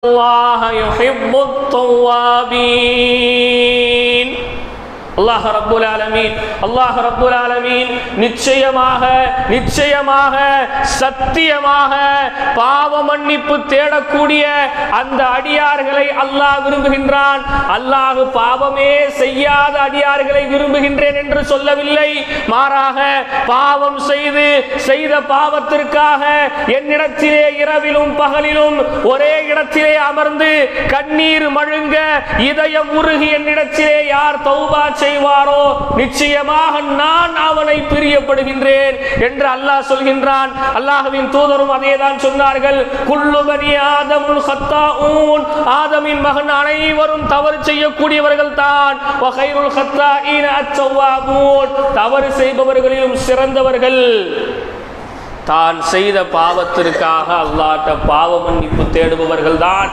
الله يحب التوابين. அல்லாஹ் ரப்புல் ஆலமீன் நிச்சயமாக சத்தியமாக பாவ மன்னிப்பு தேடக்கூடிய அந்த அடியார்களை அல்லாஹ் விரும்புகின்றான். அல்லாஹ் பாவமே செய்யாத அடியார்களை விரும்புகின்றேன் என்று சொல்லவில்லை. மாறாக பாவம் செய்த பாவத்திற்காக என்னிடத்திலே இரவிலும் பகலிலும் ஒரே இடத்திலே அமர்ந்து கண்ணீர் மழுங்க இதயம் உருகி என்னிடத்திலே யார் தௌபா செய்வாரோ நிச்சயமாக நான் அவனை பிரியப்படுகின்றேன் என்று அல்லாஹ் சொல்கின்றான். அல்லாஹ்வின் தூதரும் அதேதான் சொன்னார்கள். குல்லு பனி ஆதமுல் ஹத்தாஊன், ஆதமின் மகன் அனைவரும் தவறு செய்யக்கூடியவர்கள் தான். வ கைருல் ஹத்தாஈன அத்தவ்வாபூன், தவறு செய்பவர்களிலும் சிறந்தவர்கள் தான் செய்த பாவத்திற்காக அல்லாஹ்ட்ட பாவ மன்னிப்பு தேடுபவர்கள் தான்.